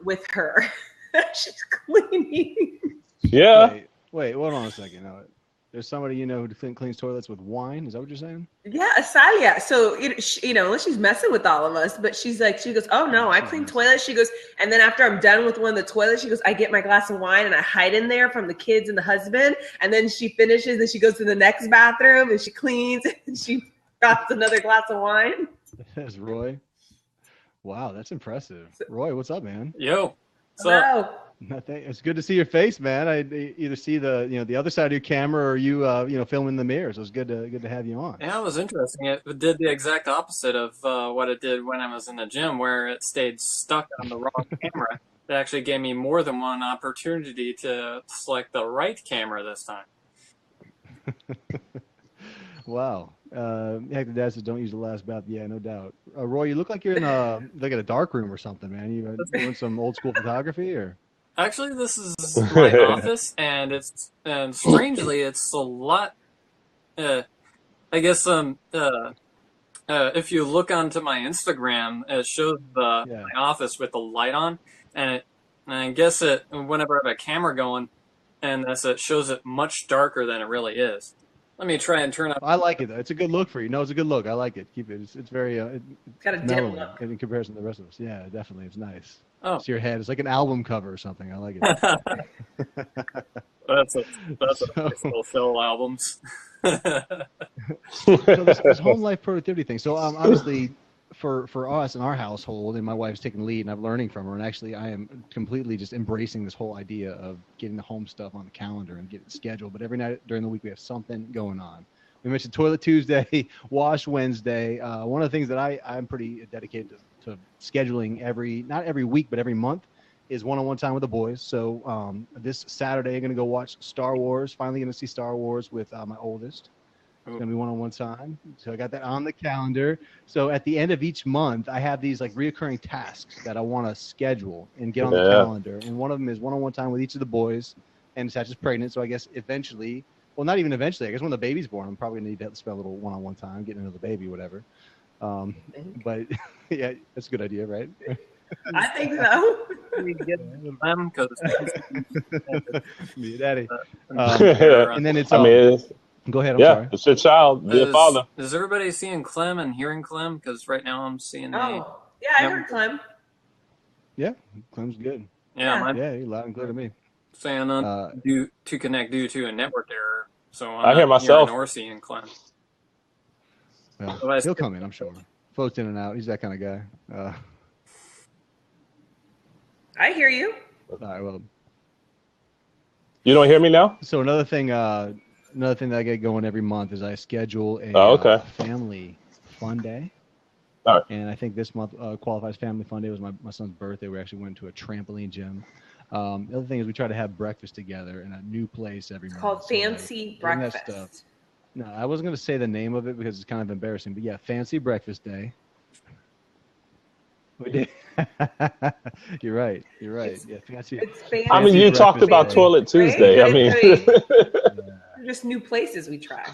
with her. She's cleaning. Yeah. Wait, hold on a second. No, there's somebody who cleans toilets with wine. Is that what you're saying? Yeah, Asalia. So, she's messing with all of us, but she goes, oh no, I clean toilets. She goes, and then after I'm done with one of the toilets, she goes, I get my glass of wine and I hide in there from the kids and the husband. And then she finishes and she goes to the next bathroom and she cleans and she drops another glass of wine. That's Roy. Wow, that's impressive. Roy, what's up, man? Yo. Hello. Nothing. It's good to see your face, man. I either see the other side of your camera or you filming the mirror. So it's good to have you on. Yeah, it was interesting. It did the exact opposite of what it did when I was in the gym, where it stayed stuck on the wrong camera. It actually gave me more than one opportunity to select the right camera this time. Wow. Hector Dad says don't use the last bath. Yeah, no doubt. Roy, you look like you're in a dark room or something, man. You doing some old school photography or? Actually, this is my office, and strangely, it's a lot. I guess if you look onto my Instagram, it shows my office with the light on, and I guess whenever I have a camera going, and it shows it much darker than it really is. Let me try and turn up. I like it though. It's a good look for you. No, it's a good look. I like it. Keep it. It's very. It's got a dim look in comparison to the rest of us. Yeah, definitely. It's nice. Oh, it's your head. It's like an album cover or something. I like it. that's a nice little fill albums. So this home life productivity thing. So obviously, for us in our household, and my wife's taking the lead, and I'm learning from her. And actually, I am completely just embracing this whole idea of getting the home stuff on the calendar and getting it scheduled. But every night during the week, we have something going on. We mentioned Toilet Tuesday, Wash Wednesday. One of the things that I'm pretty dedicated to scheduling not every week, but every month is one-on-one time with the boys. So this Saturday, I'm going to go watch Star Wars. Finally going to see Star Wars with my oldest. It's going to be one-on-one time. So I got that on the calendar. So at the end of each month, I have these like reoccurring tasks that I want to schedule and get on the calendar. And one of them is one-on-one time with each of the boys. And Satch is pregnant. So I guess eventually, well, not even eventually, I guess when the baby's born, I'm probably going to need to spend a little one-on-one time getting into the baby, whatever. But yeah, that's a good idea, right? I think so. Me, Daddy. And then it's go ahead. I'm sorry. It's your child. Be a father. Is everybody seeing Clem and hearing Clem? Because right now I'm seeing. Oh, yeah, I heard Clem. Yeah, Clem's good. Yeah, he's loud and clear to me. Saying to connect due to a network error. So I hear myself. Or seeing Clem. Well, he'll come in, I'm sure. Floats in and out. He's that kind of guy. I hear you. All right, well. You don't hear me now? So another thing that I get going every month is I schedule a family fun day. All right. And I think this month qualifies family fun day. It was my son's birthday. We actually went to a trampoline gym. The other thing is we try to have breakfast together in a new place every month. It's called Fancy Breakfast. No, I wasn't going to say the name of it because it's kind of embarrassing. But yeah, Fancy Breakfast Day. We did. You're right. Yeah, fancy. I mean, you talked about Toilet Tuesday. Right? I mean, just new places we try.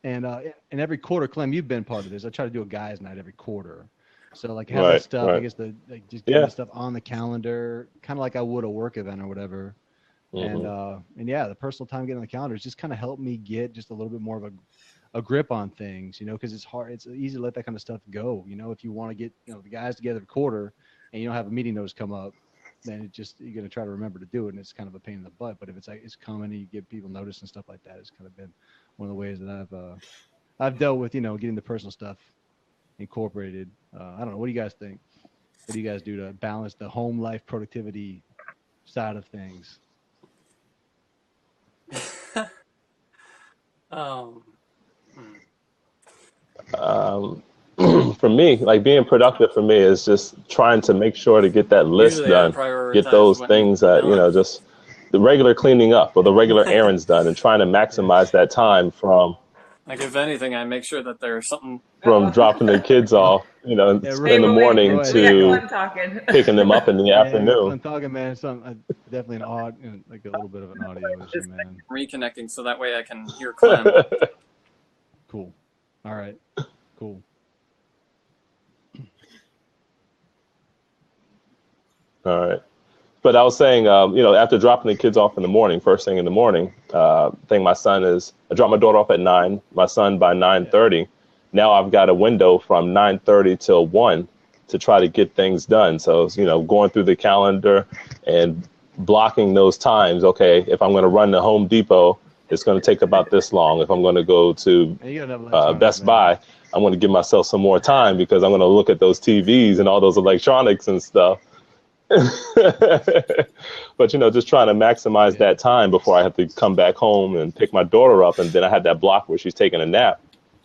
And every quarter, Clem, you've been part of this. I try to do a guys' night every quarter. So like have that stuff. I guess just getting the stuff on the calendar, kind of like I would a work event or whatever. Mm-hmm. And yeah, the personal time getting on the calendar has just kind of helped me get just a little bit more of a grip on things, because it's hard. It's easy to let that kind of stuff go. If you want to get the guys together a quarter and you don't have a meeting notice come up, then you're going to try to remember to do it, and it's kind of a pain in the butt. But if it's coming and you give people notice and stuff like that, it's kind of been one of the ways that I've dealt with getting the personal stuff incorporated. I don't know. What do you guys think? What do you guys do to balance the home life productivity side of things? For me, like being productive for me is just trying to make sure to get that list done, get those things that, just the regular cleaning up or the regular errands done, and trying to maximize that time from. Like if anything, I make sure that there's something from dropping the kids off, in the morning to picking them up in the afternoon. I'm talking, man. Definitely like a little bit of an audio issue, man. Reconnecting so that way I can hear Clem. Cool. All right. Cool. All right. But I was saying, after dropping the kids off in the morning, first thing in the morning, I drop my daughter off at 9, my son by 9:30. Now I've got a window from 9:30 till 1 to try to get things done. So, going through the calendar and blocking those times. Okay, if I'm going to run to Home Depot, it's going to take about this long. If I'm going to go to Best Buy, I'm going to give myself some more time because I'm going to look at those TVs and all those electronics and stuff. But just trying to maximize that time before I have to come back home and pick my daughter up, and then I have that block where she's taking a nap.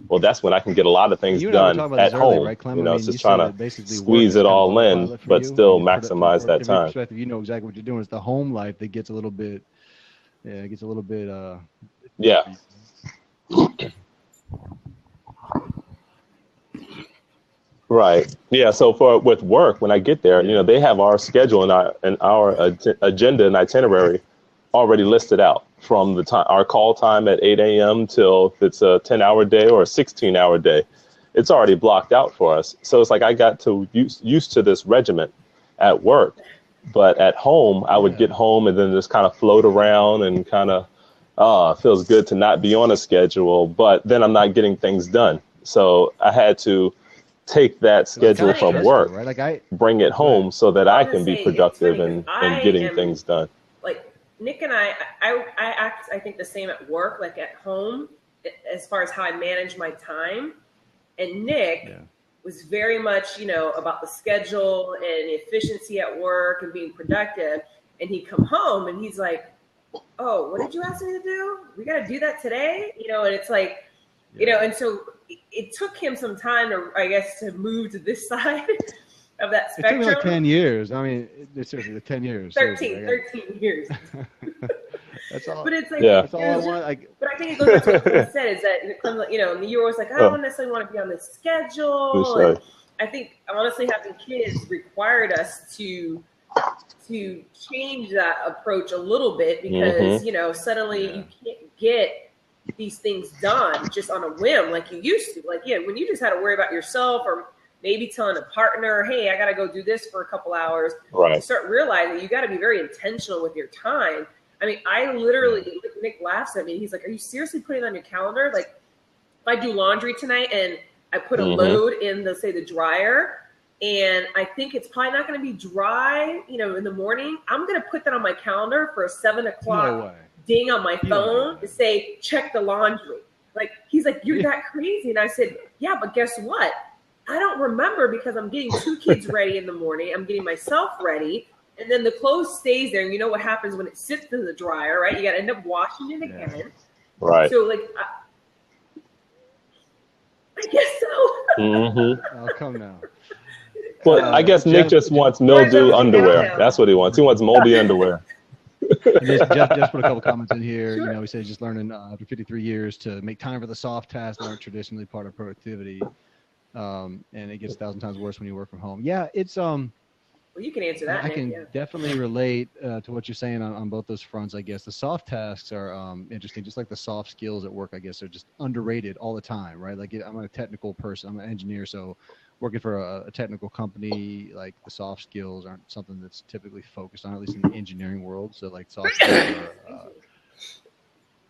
Well, that's when I can get a lot of things done at home. Right, Clem? It's just trying to squeeze it all in, but still maximize that time. Perspective, you know exactly what you're doing. It's the home life that gets a little bit, yeah. Right. Yeah. So with work, when I get there, they have our schedule and our agenda and itinerary already listed out from the time, our call time at 8 a.m. till if it's a 10-hour day or a 16-hour day. It's already blocked out for us. So it's like I got to used to this regiment at work, but at home, I would get home and then just kind of float around and kind of, it feels good to not be on a schedule, but then I'm not getting things done. So I had to take that schedule from work, right? Bring it home so that I can be productive and getting things done. Like Nick and I act, I think, the same at work, like at home, as far as how I manage my time. And Nick was very much, about the schedule and efficiency at work and being productive. And he'd come home and he's like, oh, what did you ask me to do? We got to do that today? And it's like, and so it took him some time to move to this side of that spectrum. It took me like 10 years. I mean, it's seriously 10 years. 13 years. That's all. But it's like, that's all I want. But I think it goes back to what you said, is that, you're always like, I don't necessarily want to be on this schedule. And I think, honestly, having kids required us to change that approach a little bit because, suddenly you can't get these things done just on a whim like you used to. Like, when you just had to worry about yourself or maybe telling a partner, hey, I got to go do this for a couple hours. Right. You start realizing you got to be very intentional with your time. I mean, I literally, Nick laughs at me. He's like, are you seriously putting it on your calendar? Like, if I do laundry tonight and I put a load in the dryer, and I think it's probably not going to be dry, in the morning, I'm going to put that on my calendar for a 7 o'clock ding on my phone to say, check the laundry. Like, he's like, you're that crazy. And I said, yeah, but guess what? I don't remember because I'm getting 2 kids ready in the morning. I'm getting myself ready. And then the clothes stays there. And you know what happens when it sits in the dryer, right? You got to end up washing it again. Right. So, like, I guess so. Oh, come now. Well, I guess Nick just wants mildew underwear. That's what he wants. He wants moldy underwear. Just put a couple comments in here. Sure. He says just learning after 53 years to make time for the soft tasks that aren't traditionally part of productivity. And it gets 1,000 times worse when you work from home. Yeah, it's well, you can answer that. I can definitely relate to what you're saying on both those fronts. I guess the soft tasks are interesting, just like the soft skills at work. I guess are just underrated all the time, right? Like I'm a technical person. I'm an engineer, so working for a technical company, like the soft skills aren't something that's typically focused on, at least in the engineering world. So like soft skills are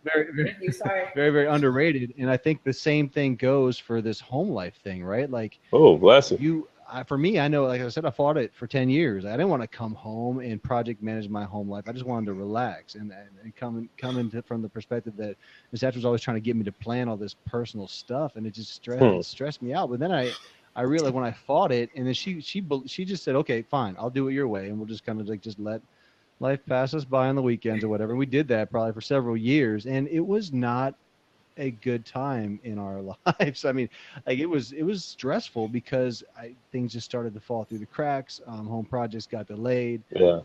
very, very underrated. And I think the same thing goes for this home life thing, right? Like, oh, bless you. For me, I know, like I said, I fought it for 10 years. I didn't want to come home and project manage my home life. I just wanted to relax and come into from the perspective that Miss Thatcher was always trying to get me to plan all this personal stuff, and it just stressed me out. But then I realized when I fought it, and then she just said, okay, fine, I'll do it your way, and we'll just kind of like just let life pass us by on the weekends or whatever. And we did that probably for several years, and it was not a good time in our lives. I mean, like it was stressful because things just started to fall through the cracks. Home projects got delayed,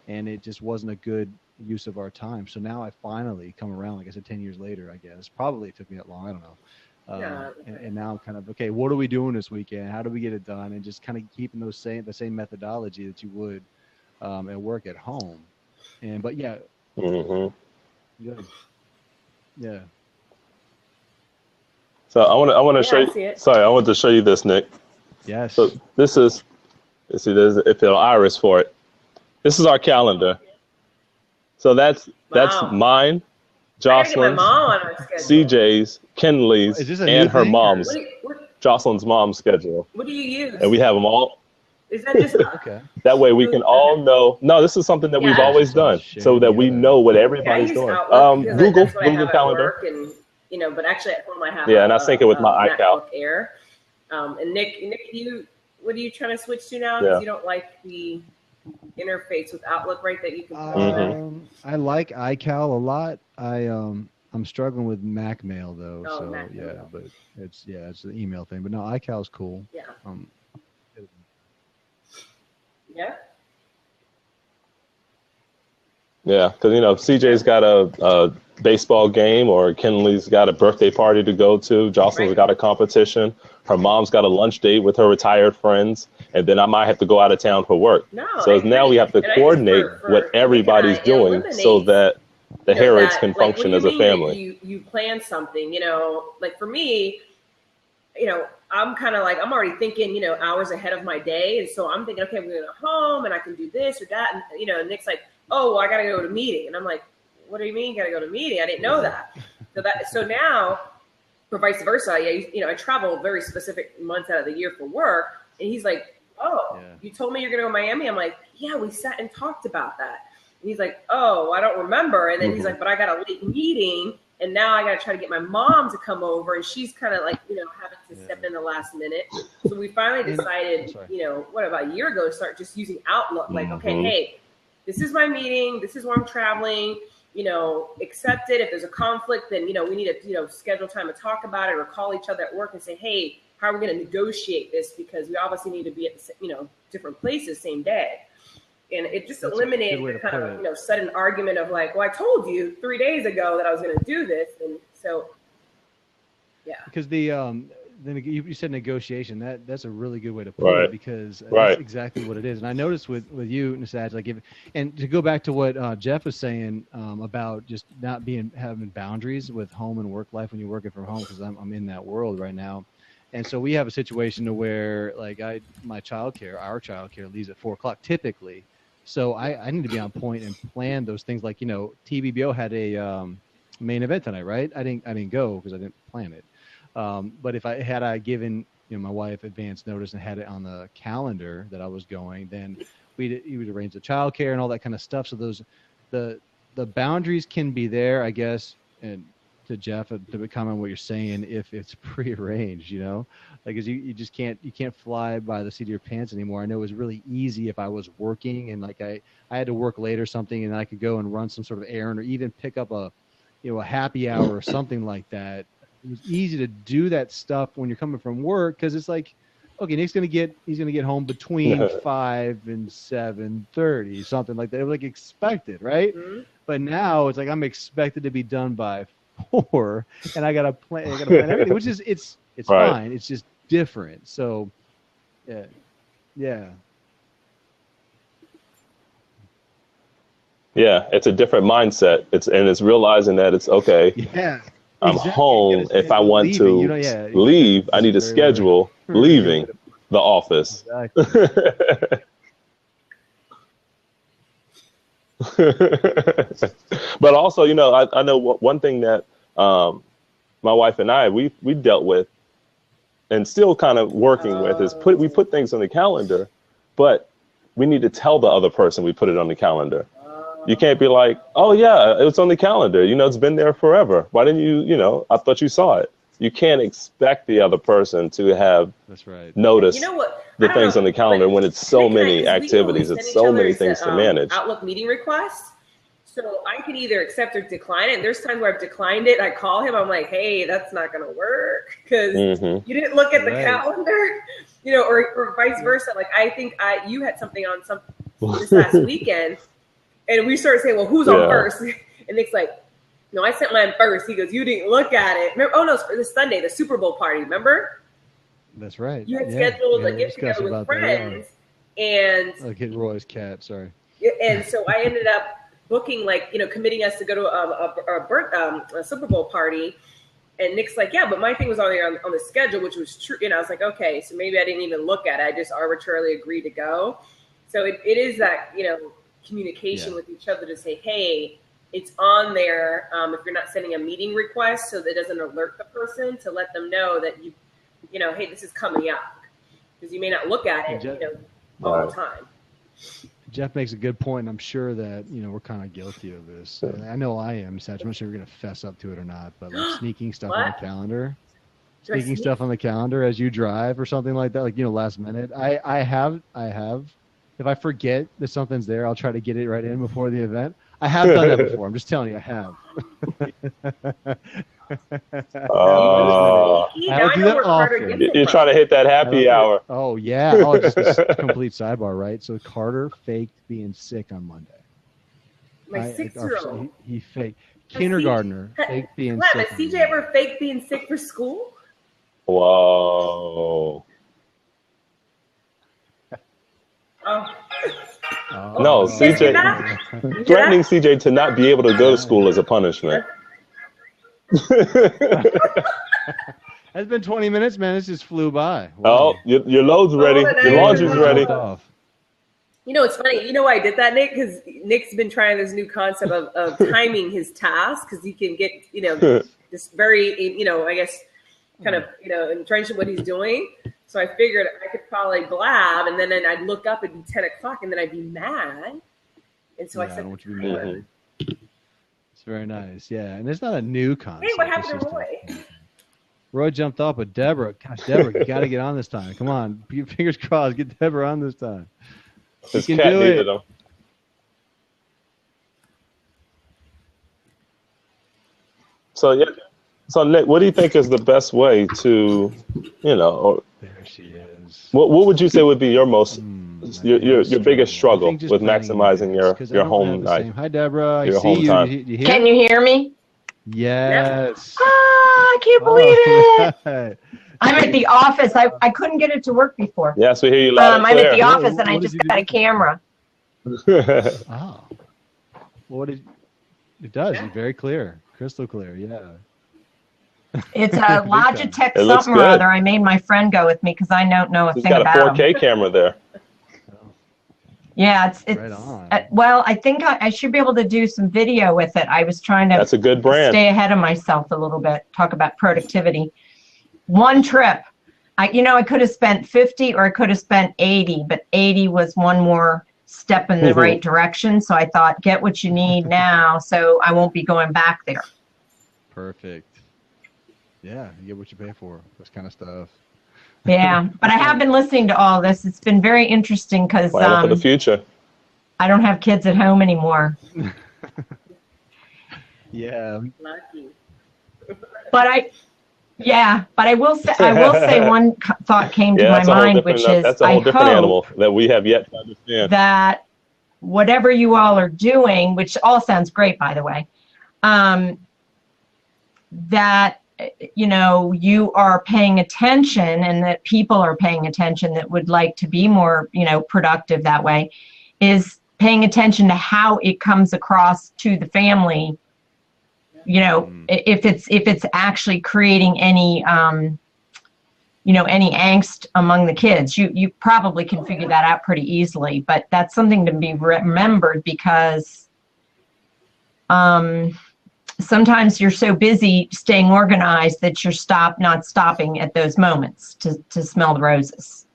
and it just wasn't a good use of our time. So now I finally come around, like I said, 10 years later, I guess. Probably it took me that long. I don't know. And now I'm kind of, okay, what are we doing this weekend? How do we get it done? And just kind of keeping the same methodology that you would at work at home. But yeah. Good. Yeah. So I want to show you. Sorry, I want to show you this, Nick. Yes. So this is, you see, there's a little iris for it. This is our calendar. So that's mine, Jocelyn's, CJ's, Kenley's, and her mom's, Jocelyn's mom's schedule. What do you use? And we have them all. Is that just okay? That way we can all know. No, this is something that we've always done, so that we know what everybody's doing. Google Calendar. And, but actually at home I have. Yeah, and I sync it with my iCal. Air. And Nick, what are you trying to switch to now? Because you don't like the interface with Outlook, right? That you can. I like iCal a lot. I'm struggling with Mac Mail though. Oh, so Mac yeah, Mail. but it's an email thing. But no, iCal is cool. Yeah. Yeah, because CJ's got a baseball game, or Kenley's got a birthday party to go to. Jocelyn's got a competition. Her mom's got a lunch date with her retired friends, and then I might have to go out of town for work. So now we have to coordinate what everybody's doing so that the Harrods can function as a family. You plan something, like for me, I'm kind of like, I'm already thinking, hours ahead of my day. And so I'm thinking, okay, I'm going to go home and I can do this or that. And, Nick's like, oh, well, I got to go to a meeting. And I'm like, what do you mean got to go to a meeting? I didn't know that. So now, or vice versa, I travel very specific months out of the year for work. And he's like, oh, you told me you're going to go to Miami? I'm like, yeah, we sat and talked about that. And he's like, oh, I don't remember. And then he's like, but I got a late meeting. And now I got to try to get my mom to come over, and she's kind of like, having to step in the last minute. So we finally decided, about a year ago, to start just using Outlook. Like, okay, hey, this is my meeting. This is where I'm traveling. Accept it. If there's a conflict, then, we need to, schedule time to talk about it or call each other at work and say, hey, how are we going to negotiate this? Because we obviously need to be at, different places same day. And it just eliminated the kind of, sudden argument of like, well, I told you 3 days ago that I was going to do this. And so, yeah. Because then you said negotiation. That's a really good way to put it, because that's exactly what it is. And I noticed with you, Nisaj, and to go back to what Jeff was saying about just not having boundaries with home and work life when you're working from home, because I'm in that world right now. And so we have a situation to where like our childcare leaves at 4:00 typically. So I need to be on point and plan those things. Like, TBBO had a main event tonight, right? I didn't go because I didn't plan it. But if I given my wife advance notice and had it on the calendar that I was going, then we would arrange the childcare and all that kind of stuff. So the boundaries can be there, I guess. And to Jeff, to comment on what you're saying, if it's prearranged, because you just can't fly by the seat of your pants anymore. I know it was really easy if I was working and like I had to work late or something, and I could go and run some sort of errand or even pick up a happy hour or something like that. It was easy to do that stuff when you're coming from work, because it's like, okay, Nick's gonna get home between 5 and 7:30, something like that. It was like expected, right? Mm-hmm. But now it's like I'm expected to be done by 4, and I gotta plan everything, which is it's fine. It's just different. So, yeah. Yeah, it's a different mindset. It's realizing that it's okay. Yeah. I'm home. If I want to leave, I need to schedule leaving the office. Exactly. But also, I know one thing that my wife and I we dealt with and still kind of working with is we put things on the calendar, but we need to tell the other person we put it on the calendar. You can't be like, oh yeah, it's on the calendar. It's been there forever. Why didn't you, I thought you saw it. You can't expect the other person to have noticed the things on the calendar when it's so many activities. It's so many things to manage. Outlook meeting requests. So I can either accept or decline it. And there's times where I've declined it. I call him. I'm like, hey, that's not going to work because you didn't look at the calendar, or vice versa. Like I think you had something on this last weekend. And we started saying, well, who's on first? And Nick's like, no, I sent mine first. He goes, you didn't look at it. Remember? Oh, no, it's this Sunday, the Super Bowl party. Remember? That's right. You had scheduled a get together with friends. And hit Roy's cat, sorry. And so I ended up booking, committing us to go to a Super Bowl party. And Nick's like, yeah, but my thing was already on the schedule, which was true. And I was like, okay, so maybe I didn't even look at it. I just arbitrarily agreed to go. So it is that, communication with each other to say, hey, it's on there. If you're not sending a meeting request, so that it doesn't alert the person, to let them know that you know, hey, this is coming up, because you may not look at it, you know, all the time. Jeff makes a good point, and I'm sure that, you know, we're kind of guilty of this. I know I am, Satch. I'm not sure we're going to fess up to it or not, but like sneaking stuff on the calendar. Sneaking stuff on the calendar as you drive or something like that, like, you know, last minute. I have. If I forget that something's there, I'll try to get it right in before the event. I have done that before. I'm just telling you, I have. I do that often. You're trying to hit that happy hour. Oh, yeah. Oh, just a complete sidebar, right? So Carter faked being sick on Monday. My 6-year-old. He faked. Kindergartner faked being sick. Has CJ ever faked being sick for school? Whoa. No, CJ, threatening CJ to not be able to go to school is a punishment. It's been 20 minutes, man. This just flew by. Wow. Oh, your load's ready. Your laundry's ready. You know, it's funny. You know why I did that, Nick? Because Nick's been trying this new concept of timing his tasks, because he can get, you know, this very, you know, I guess, kind of, you know, entrenched in what he's doing. So I figured I could probably blab, and then I'd look up, it'd be 10 o'clock, and then I'd be mad. And so I said, it's very nice. Yeah. And it's not a new concept. Hey, what happened to Roy? Roy jumped up, but Deborah, gosh, Deborah, you got to get on this time. Come on. Fingers crossed. Get Deborah on this time. His cat needed him. So, yeah. So, Nick, what do you think is the best way to, you know, or there she is. What would you say would be your most, your biggest struggle with maximizing your home life? Hi, Deborah. Your home time. Can you hear me? Yes. I can't believe it. I'm at the office. I couldn't get it to work before. Yes, we hear you loud and clear. I'm at the office, and I just got a camera. Oh. Well, it does. It's very clear. Crystal clear, yeah. It's a Logitech something or other. I made my friend go with me because I don't know a thing about it. It's got a 4K camera there. Yeah, it's right on. Well, I think I should be able to do some video with it. I was trying to That's a good brand. Stay ahead of myself a little bit, talk about productivity. One trip, I could have spent 50 or I could have spent 80, but 80 was one more step in the right direction. So I thought, get what you need now so I won't be going back there. Perfect. Yeah, you get what you pay for, this kind of stuff. Yeah, but I have been listening to all this. It's been very interesting because for the future. I don't have kids at home anymore. Yeah. Lucky. But I will say one thought came to my mind, which is that's a whole different animal that we have yet to understand. That whatever you all are doing, which all sounds great, by the way, that you are paying attention, and that people are paying attention that would like to be more, productive that way, is paying attention to how it comes across to the family. If it's actually creating any, any angst among the kids, you probably can figure that out pretty easily, but that's something to be remembered because, sometimes you're so busy staying organized that you're not stopping at those moments to smell the roses.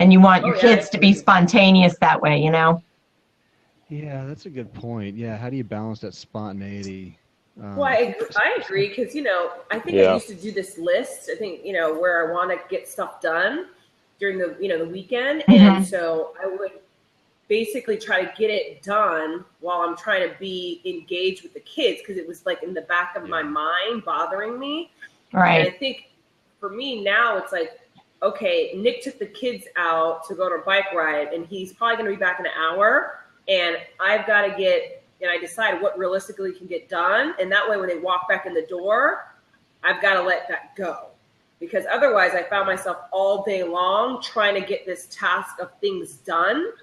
And you want your kids to be spontaneous that way, Yeah, that's a good point. Yeah, how do you balance that spontaneity? Well, I agree because, I think I used to do this list, I think, where I want to get stuff done during the, the weekend. Mm-hmm. And so I would basically try to get it done while I'm trying to be engaged with the kids, because it was like in the back of my mind bothering me. Right. And I think for me now it's like, okay, Nick took the kids out to go on a bike ride and he's probably going to be back in an hour, and I've got to I decide what realistically can get done. And that way when they walk back in the door, I've got to let that go, because otherwise I found myself all day long trying to get this task of things done.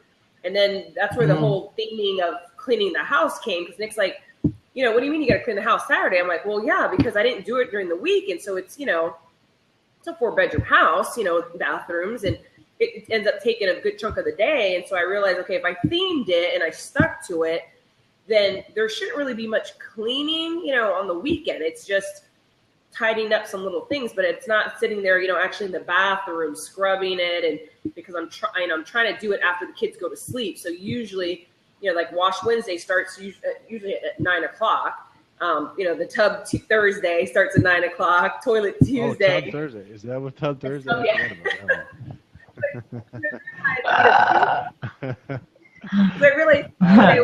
And then that's where the whole theming of cleaning the house came, because Nick's like, what do you mean you got to clean the house Saturday? I'm like, well, yeah, because I didn't do it during the week. And so it's, it's a 4-bedroom house, with bathrooms. And it ends up taking a good chunk of the day. And so I realized, okay, if I themed it and I stuck to it, then there shouldn't really be much cleaning, on the weekend. It's just tidying up some little things, but it's not sitting there, actually in the bathroom scrubbing it. And because I'm trying to do it after the kids go to sleep. So usually, like Wash Wednesday starts usually at 9 o'clock. The Tub Thursday starts at 9 o'clock. Toilet Tuesday. Oh, Tub Thursday. Is that what Tub Thursday? Oh, yeah. But really, I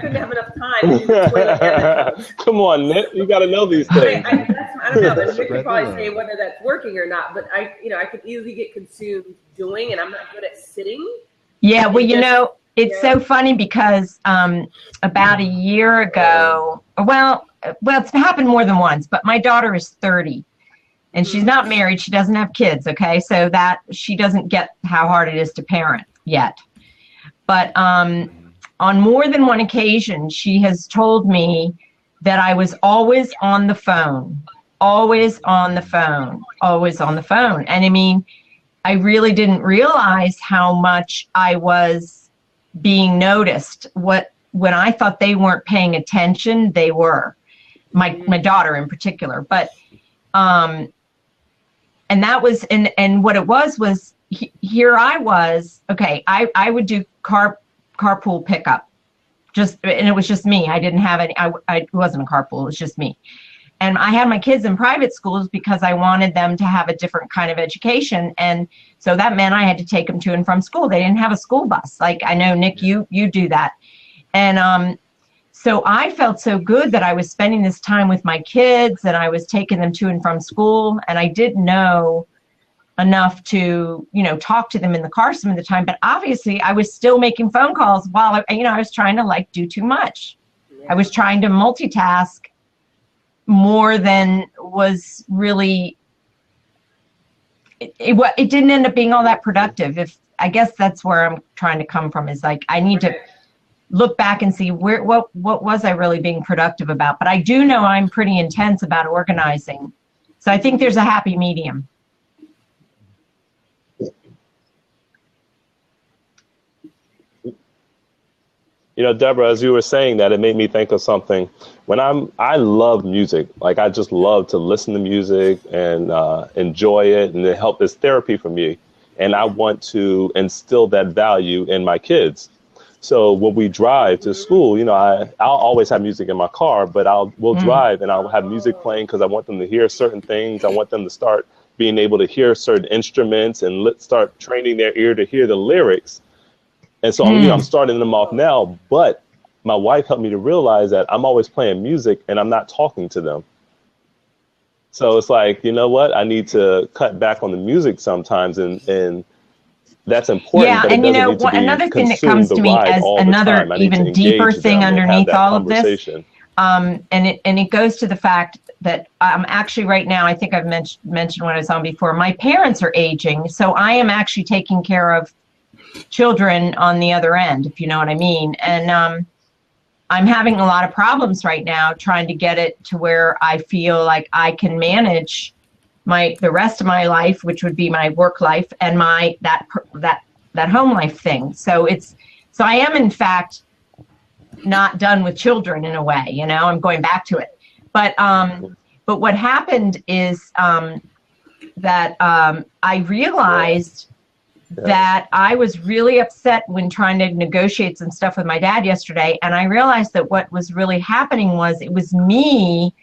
couldn't have enough time to do the toilet and the tubs. Come on, Nick. You got to know these things. I don't know, but Nick could probably say whether that's working or not. But I could easily get consumed doing, and I'm not good at sitting. Yeah, well, it's so funny because about a year ago, well, it's happened more than once, but my daughter is 30 and she's not married. She doesn't have kids. Okay. So that she doesn't get how hard it is to parent yet. But on more than one occasion, she has told me that I was always on the phone, always on the phone, always on the phone. And I mean, I really didn't realize how much I was being noticed. When I thought they weren't paying attention, they were. My daughter in particular. But and that was and what it was here I was, okay, I would do carpool pickup. And it was just me. I didn't have any, it wasn't a carpool, it was just me. And I had my kids in private schools because I wanted them to have a different kind of education. And so that meant I had to take them to and from school. They didn't have a school bus. Like I know, Nick, you do that. And so I felt so good that I was spending this time with my kids and I was taking them to and from school. And I didn't know enough to, talk to them in the car some of the time. But obviously I was still making phone calls while, I was trying to do too much. Yeah. I was trying to multitask more than was really, it didn't end up being all that productive. I guess that's where I'm trying to come from, is I need to look back and see what was I really being productive about. But I do know I'm pretty intense about organizing. So I think there's a happy medium. Deborah, as you were saying that, it made me think of something. I love music. I just love to listen to music and enjoy it, and it's therapy for me. And I want to instill that value in my kids. So when we drive to school, I'll always have music in my car, but we'll drive and I'll have music playing because I want them to hear certain things. I want them to start being able to hear certain instruments and start training their ear to hear the lyrics. And so I'm starting them off now, but my wife helped me to realize that I'm always playing music and I'm not talking to them. So it's you know what? I need to cut back on the music sometimes, and that's important. Yeah, and another thing that comes to me as another even deeper thing underneath all of this, and it goes to the fact that actually right now, I think I've mentioned when I was on before, my parents are aging, so I am actually taking care of children on the other end, if you know what I mean. And I'm having a lot of problems right now trying to get it to where I feel like I can manage the rest of my life, which would be my work life and that home life thing. So I am in fact not done with children in a way, I'm going back to it. But what happened is that I realized that I was really upset when trying to negotiate some stuff with my dad yesterday. And I realized that what was really happening was it was me.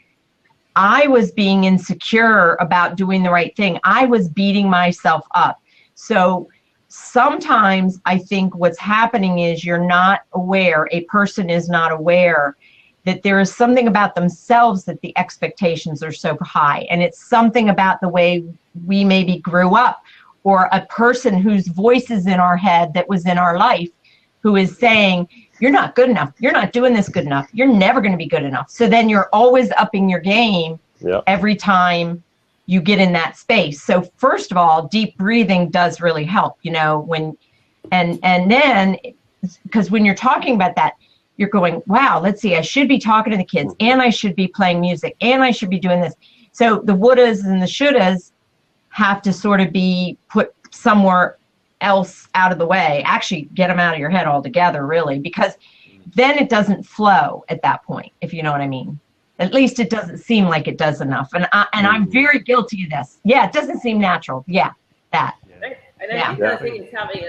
I was being insecure about doing the right thing. I was beating myself up. So sometimes I think what's happening is you're not aware, a person is not aware that there is something about themselves that the expectations are so high. And it's something about the way we maybe grew up, or a person whose voice is in our head that was in our life who is saying, you're not good enough. You're not doing this good enough. You're never going to be good enough. So then you're always upping your game every time you get in that space. So first of all, deep breathing does really help, and then, because when you're talking about that, you're going, wow, let's see, I should be talking to the kids and I should be playing music and I should be doing this. So the wouldas and the shouldas have to sort of be put somewhere else out of the way. Actually, get them out of your head altogether, really, because then it doesn't flow at that point, if you know what I mean. At least it doesn't seem like it does enough. And I'm very guilty of this. Yeah, it doesn't seem natural. Yeah, that. And I think the thing is having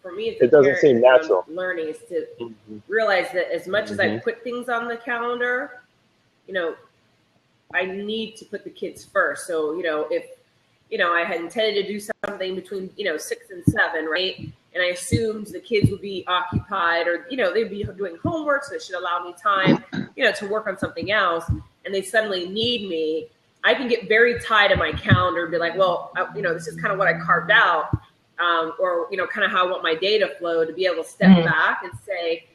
for me, it doesn't seem natural. Learning is to realize that as much as I put things on the calendar, I need to put the kids first. So, if, I had intended to do something between, 6 and 7, right? And I assumed the kids would be occupied or, they'd be doing homework. So it should allow me time, to work on something else. And they suddenly need me. I can get very tied in my calendar and be like, well, this is kind of what I carved out. Or, kind of how I want my day to flow, to be able to step back and say,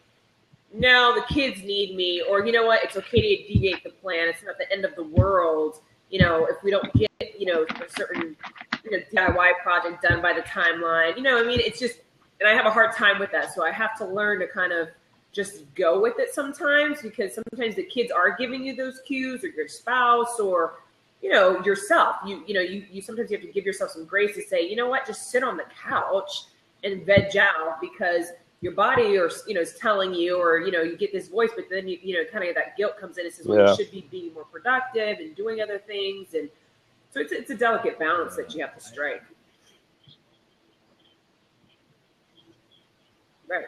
no, the kids need me, or you know what, it's okay to deviate the plan. It's not the end of the world, if we don't get, a certain, DIY project done by the timeline. It's just, and I have a hard time with that. So I have to learn to kind of just go with it sometimes, because sometimes the kids are giving you those cues, or your spouse, or, yourself. You sometimes you have to give yourself some grace to say, you know what, just sit on the couch and veg out, because your body is telling you, or, you get this voice, but then, kind of that guilt comes in and says, well, you should be being more productive and doing other things. And so it's a delicate balance that you have to strike. Right.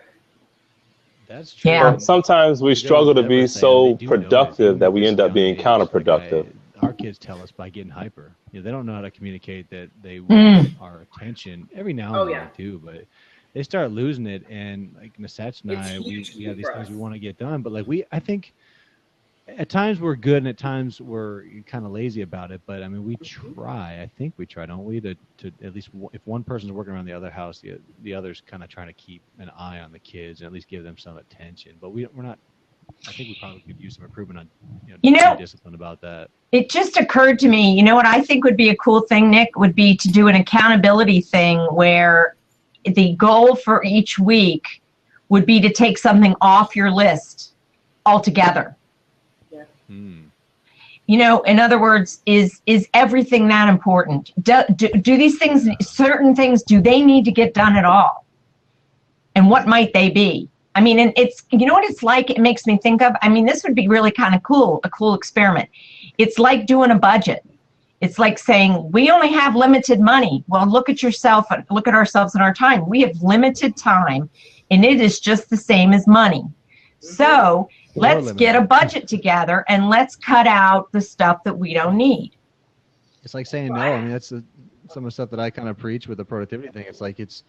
That's true. Yeah. Sometimes we struggle to be so productive that we end up being counterproductive. Our kids tell us by getting hyper. They don't know how to communicate that they want our attention. Every now and then they do, but they start losing it. And like Nasach and I, we have these things we want to get done, but I think at times we're good and at times we're kind of lazy about it. But I mean, we try. I think we try, don't we? To at least if one person's working around the other house, the other's kind of trying to keep an eye on the kids and at least give them some attention. But we're not. I think we probably could use some improvement on being disciplined about that. It just occurred to me, what I think would be a cool thing, Nick, would be to do an accountability thing where the goal for each week would be to take something off your list altogether. Yeah. In other words, is everything that important? Do these things, certain things, do they need to get done at all? And what might they be? I mean, and it's, what it's like, it makes me think of, this would be really kind of cool, a cool experiment. It's like doing a budget. It's like saying, we only have limited money. Well, look at yourself, look at ourselves and our time. We have limited time, and it is just the same as money. So let's get a budget together and let's cut out the stuff that we don't need. It's like saying no. That's some of the stuff that I kind of preach with the productivity thing. It's like it's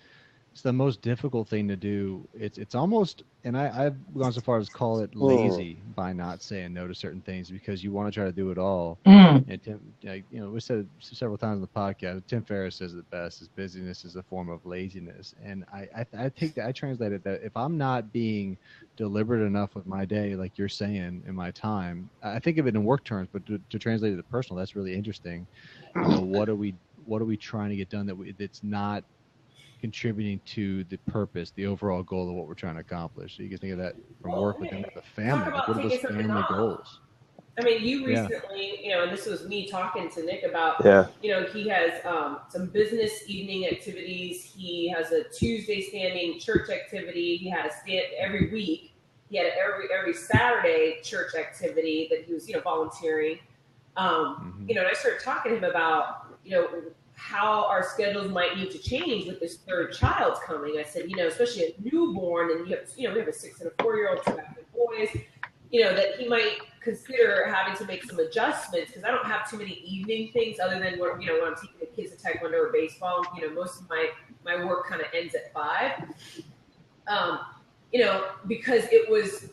the most difficult thing to do. It's almost, and I've gone so far as call it lazy by not saying no to certain things, because you want to try to do it all. And Tim, we said it several times in the podcast. Tim Ferriss says it best: is busyness is a form of laziness. And I take that, I translate it that if I'm not being deliberate enough with my day, like you're saying, in my time, I think of it in work terms, but to translate it to personal, that's really interesting. What are we trying to get done that's not contributing to the purpose, the overall goal of what we're trying to accomplish? So you can think of that from work, but then with the family. Like, what are those family goals? You recently, and this was me talking to Nick about, he has some business evening activities. He has a Tuesday standing church activity. He had every week. He had every Saturday church activity that he was, volunteering. And I started talking to him about, how our schedules might need to change with this third child's coming. I said, especially a newborn, and we have a 6 and a 4-year-old, 2 active boys, that he might consider having to make some adjustments, because I don't have too many evening things other than when I'm taking the kids to taekwondo or baseball. Most of my work kind of ends at 5. Because it was,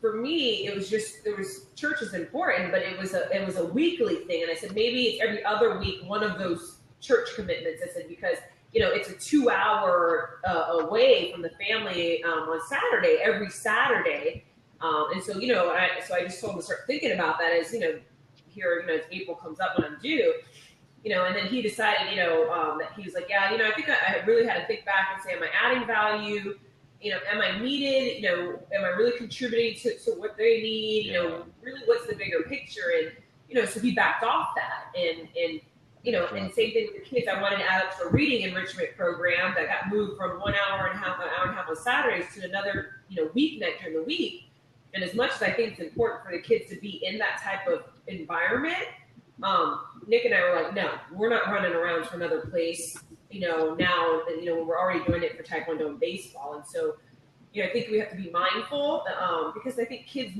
for me, it was just, church is important, but it was a weekly thing. And I said, maybe it's every other week, one of those church commitments. I said, because, it's a 2-hour away from the family on Saturday, every Saturday. And so, so I just told him to start thinking about that as, here, as April comes up when I'm due, and then he decided, that he was like, yeah, I think I really had to think back and say, am I adding value? Am I needed? Am I really contributing to what they need? Really, what's the bigger picture? And, so he backed off that. And and same thing with the kids. I wanted to add up to a reading enrichment program that got moved from 1 hour and a half, an hour and a half on Saturdays to another, weeknight during the week. And as much as I think it's important for the kids to be in that type of environment, Nick and I were like, no, we're not running around to another place, now that, when we're already doing it for Taekwondo and baseball. And so, I think we have to be mindful because I think kids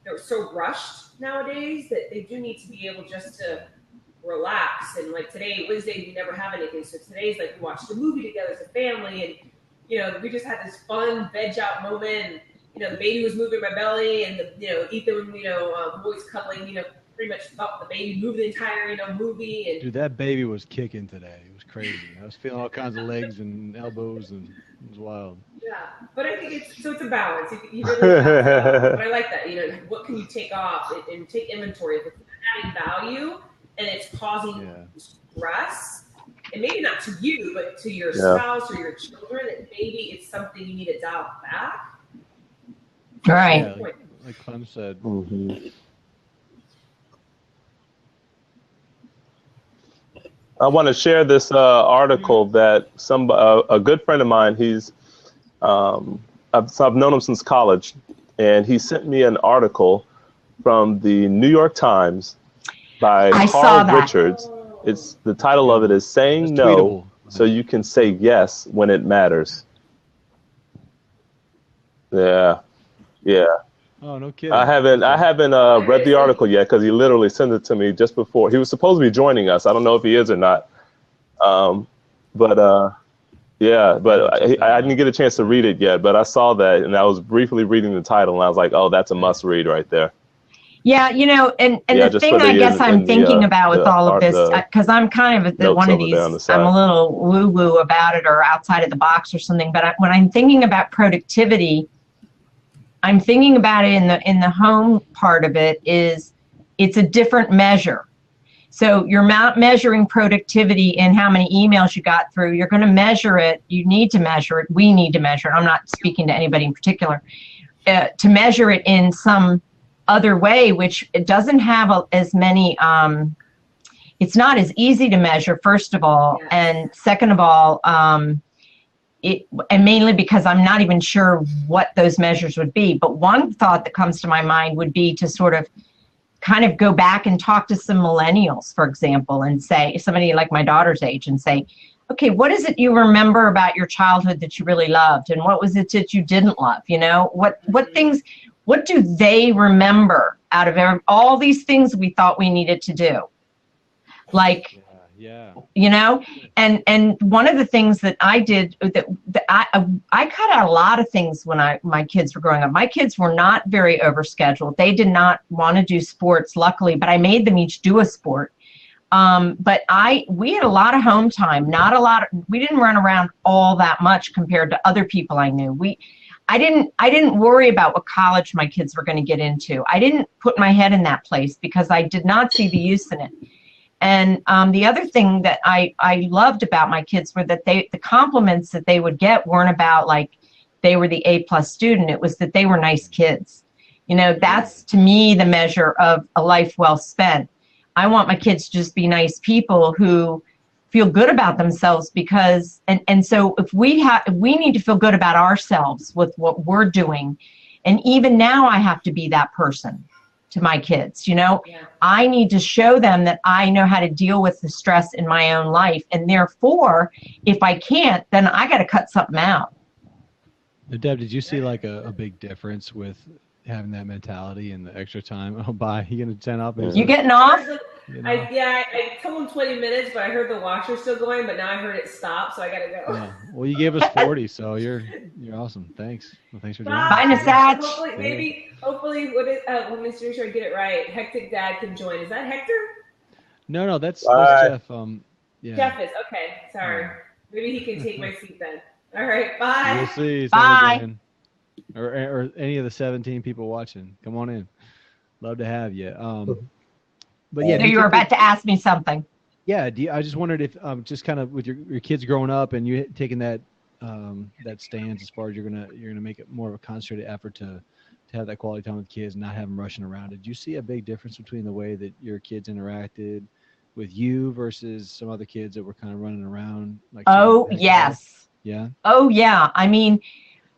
they're so rushed nowadays that they do need to be able just to relax. And like today, Wednesday, we never have anything. So today's like we watched a movie together as a family, and we just had this fun veg out moment. And, the baby was moving my belly, and Ethan, boys cuddling, pretty much felt the baby move the entire, movie. And dude, that baby was kicking today. It was crazy. I was feeling all kinds of legs and elbows, and it was wild. Yeah, but I think it's a balance. You really have but I like that. What can you take off and take inventory if it's adding value and it's causing stress, and maybe not to you, but to your spouse or your children, that maybe it's something you need to dial back. Right. Yeah, like Clem said. Mm-hmm. I want to share this article that a good friend of mine, I've known him since college, and he sent me an article from the New York Times by Carl Richards. It's the title of it is "Saying No So You Can Say Yes When It Matters." Yeah. Oh, no kidding. I haven't read the article yet because he literally sent it to me just before. He was supposed to be joining us. I don't know if he is or not. But I didn't get a chance to read it yet. But I saw that, and I was briefly reading the title, and I was like, oh, that's a must read right there. Yeah, and the thing I guess I'm thinking about with all of this, because I'm kind of one of these, I'm a little woo-woo about it or outside of the box or something, but when I'm thinking about productivity, I'm thinking about it in the home part of it is it's a different measure. So you're not measuring productivity in how many emails you got through. You're going to measure it. You need to measure it. We need to measure it. I'm not speaking to anybody in particular. To measure it in some other way, which it doesn't have as many, it's not as easy to measure, first of all. And second of all, and mainly because I'm not even sure what those measures would be. But one thought that comes to my mind would be to sort of kind of go back and talk to some millennials, for example, and say, somebody like my daughter's age, and say, okay, what is it you remember about your childhood that you really loved? And what was it that you didn't love? What do they remember out of all these things we thought we needed to do? And one of the things that I did that I cut out a lot of things when my kids were growing up. My kids were not very overscheduled. They did not want to do sports, luckily, but I made them each do a sport. But we had a lot of home time, we didn't run around all that much compared to other people I knew. I didn't worry about what college my kids were going to get into. I didn't put my head in that place because I did not see the use in it. And the other thing that I loved about my kids were that the compliments that they would get weren't about like they were the A+ student. It was that they were nice kids. That's to me the measure of a life well spent. I want my kids to just be nice people who feel good about themselves because, and so if we need to feel good about ourselves with what we're doing. And even now I have to be that person to my kids, I need to show them that I know how to deal with the stress in my own life. And therefore, if I can't, then I got to cut something out. Deb, did you see like a big difference with having that mentality and the extra time? Oh, bye. You going to turn up? You getting off? I told him 20 minutes, but I heard the washer still going, but now I heard it stop, so I got to go. Yeah. Well, you gave us 40, so you're awesome. Thanks. Well, thanks for joining us. Bye, Nasach. Hopefully, let me make sure I get it right. Hectic Dad can join. Is that Hector? No, that's Jeff. Jeff is, okay. Sorry. Maybe he can take my seat then. All right, bye. We'll see. Bye. Or any of the 17 people watching. Come on in. Love to have you. But yeah, so you were about to ask me something. Yeah, I just wondered if just kind of with your kids growing up and you taking that stance as far as you're gonna make it more of a concentrated effort to have that quality time with kids and not have them rushing around. Did you see a big difference between the way that your kids interacted with you versus some other kids that were kind of running around? Like, oh, yes. Yeah. Oh, yeah. I mean,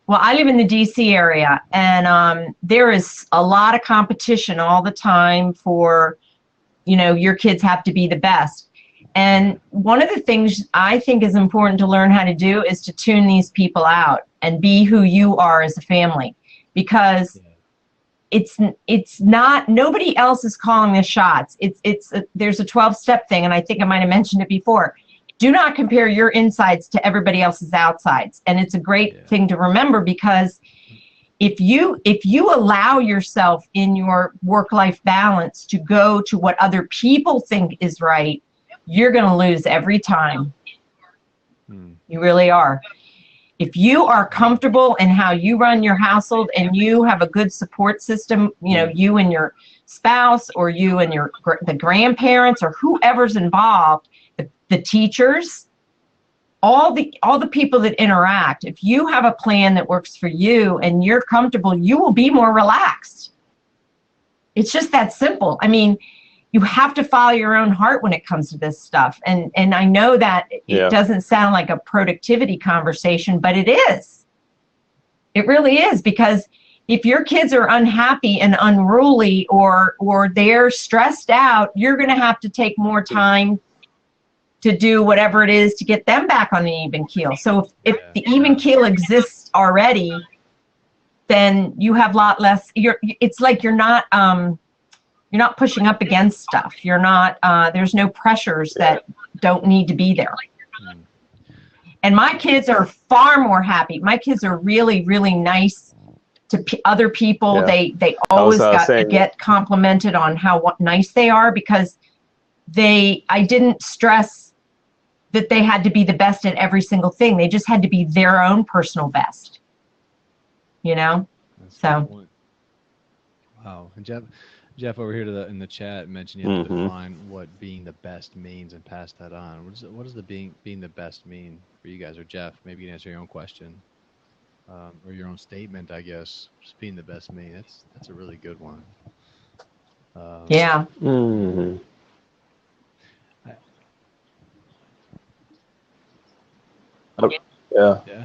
well, I live in the DC area, and there is a lot of competition all the time for, you know, your kids have to be the best. And one of the things I think is important to learn how to do is to tune these people out and be who you are as a family, because it's not, nobody else is calling the shots. There's a 12-step thing, and I think I might have mentioned it before. Do not compare your insides to everybody else's outsides. And it's a great thing to remember, because if you allow yourself in your work-life balance to go to what other people think is right, you're going to lose every time. You really are. If you are comfortable in how you run your household and you have a good support system, you know, you and your spouse, or you and the grandparents, or whoever's involved, the teachers, all the people that interact, if you have a plan that works for you and you're comfortable, you will be more relaxed. It's just that simple. I mean, you have to follow your own heart when it comes to this stuff. And I know that it doesn't sound like a productivity conversation, but it is. It really is, because if your kids are unhappy and unruly, or they're stressed out, you're going to have to take more time to do whatever it is to get them back on an even keel. So if the even keel exists already, then you have a lot less. It's like you're not pushing up against stuff. You're not. There's no pressures that don't need to be there. And my kids are far more happy. My kids are really, really nice to other people. They always get complimented on how nice they are, because I didn't stress that they had to be the best at every single thing. They just had to be their own personal best, you know? So. Wow. And Jeff over here in the chat mentioned you have to define what being the best means and pass that on. What does the being the best mean for you guys? Or Jeff, maybe you can answer your own question, or your own statement, I guess. Just being the best me. That's a really good one. Yeah. Yeah.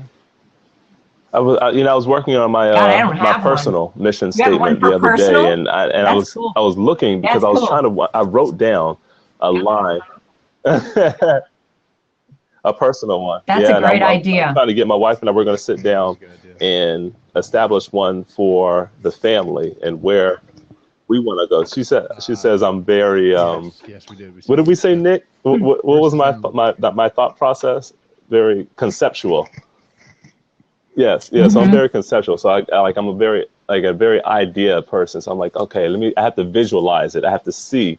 I was working on my my personal mission statement the other day, and I was looking, because I was I wrote down a line, a personal one. That's a great idea. I'm trying to get my wife and I, we're going to sit down and establish one for the family and where we want to go. She says I'm very yes, we did. What did we say, Nick? What was my thought process? Very conceptual. Yes. So I'm very conceptual. So I'm a very idea person. So I'm like, okay, I have to visualize it. I have to see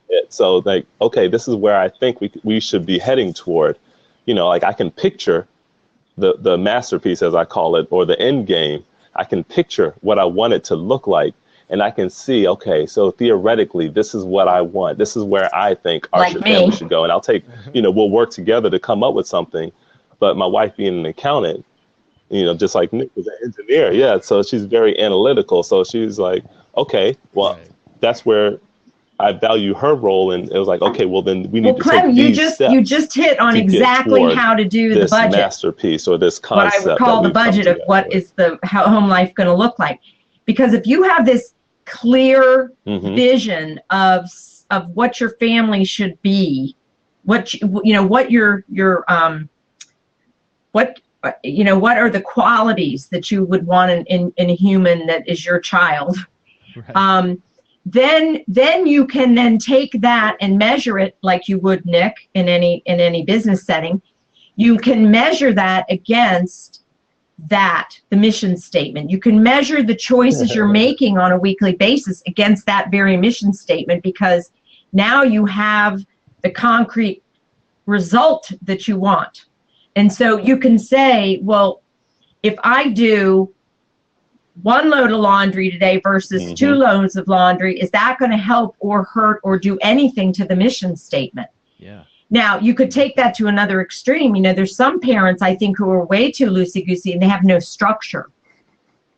it. So like, okay, this is where I think we should be heading toward. You know, like I can picture the masterpiece, as I call it, or the end game. I can picture what I want it to look like. And I can see, okay, so theoretically, this is what I want. This is where I think our family should go. And I'll take, we'll work together to come up with something. But my wife being an accountant, just like Nick was an engineer. Yeah. So she's very analytical. So she's like, okay, well, that's where I value her role. And it was like, okay, well, then we need to take these steps. You just hit on exactly how to do the budget. This masterpiece, or this concept. What I would call the budget of what is how home life going to look like. Because if you have this clear vision of what your family should be, what are the qualities that you would want in a human that is your child, right. Then you can then take that and measure it like you would, Nick, in any business setting. You can measure that against the mission statement. You can measure the choices you're making on a weekly basis against that very mission statement, because now you have the concrete result that you want. And so you can say, well, if I do 1 load of laundry today versus 2 loads of laundry, is that going to help or hurt or do anything to the mission statement? Yeah. Now, you could take that to another extreme. There's some parents, I think, who are way too loosey-goosey and they have no structure.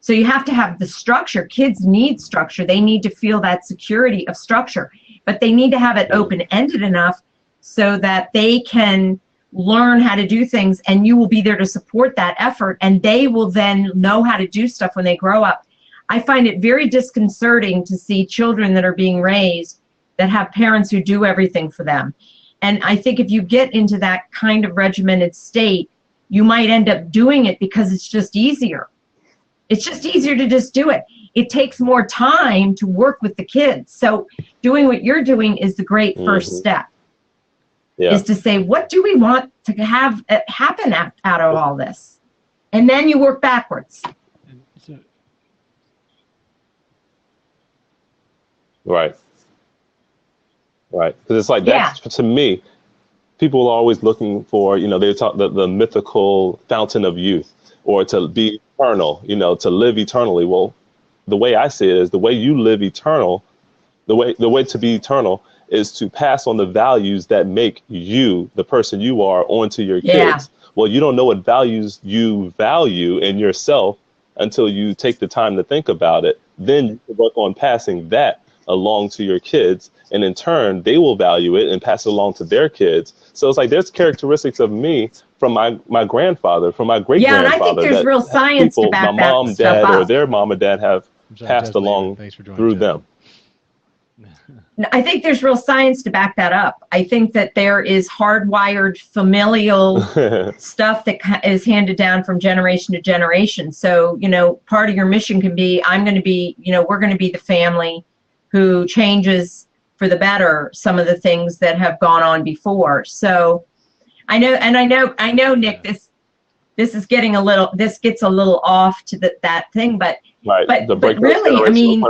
So you have to have the structure. Kids need structure. They need to feel that security of structure. but they need to have it open-ended enough so that they can learn how to do things, and you will be there to support that effort, and they will then know how to do stuff when they grow up. I find it very disconcerting to see children that are being raised that have parents who do everything for them. And I think if you get into that kind of regimented state, you might end up doing it because it's just easier. It's just easier to just do it. It takes more time to work with the kids. So doing what you're doing is the great first step. Yeah. Is to say, what do we want to have happen out of all this? And then you work backwards. Right. Right. Because it's like, that's, to me, people are always looking for, they talk the mythical fountain of youth, or to be eternal, to live eternally. Well, the way I see it is the way you live eternal, the way to be eternal is to pass on the values that make you, the person you are, onto your kids. Well, you don't know what values you value in yourself until you take the time to think about it. Then you can work on passing that along to your kids, and in turn, they will value it and pass it along to their kids. So it's like there's characteristics of me from my grandfather, from my great-grandfather. Yeah, and I think there's real science to back my mom, dad, or their mom and dad have passed along through them. I think there's real science to back that up. I think that there is hardwired familial stuff that is handed down from generation to generation. So, part of your mission can be, we're going to be the family who changes for the better some of the things that have gone on before. So I know, Nick, this is getting this gets a little off to that thing, but really, I mean,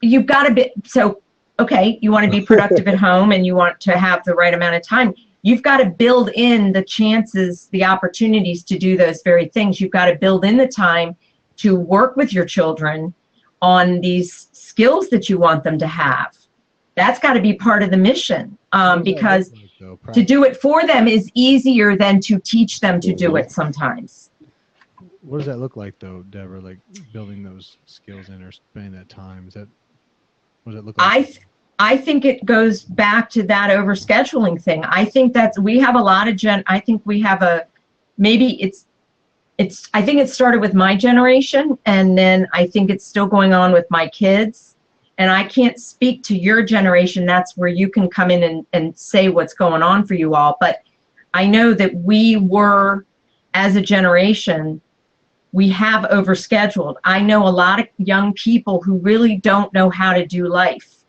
you've got to be, so, okay, you want to be productive at home and you want to have the right amount of time. You've got to build in the chances, the opportunities to do those very things. You've got to build in the time to work with your children on these skills that you want them to have. That's got to be part of the mission, because to do it for them is easier than to teach them to do it sometimes. What does that look like, though, Deborah? Like building those skills in or spending that time? What does it look like? I think it goes back to that overscheduling thing. I think we have a lot of I think we have I think it started with my generation, and then I think it's still going on with my kids. And I can't speak to your generation. That's where you can come in and say what's going on for you all. But I know that we were, as a generation, we have overscheduled. I know a lot of young people who really don't know how to do life.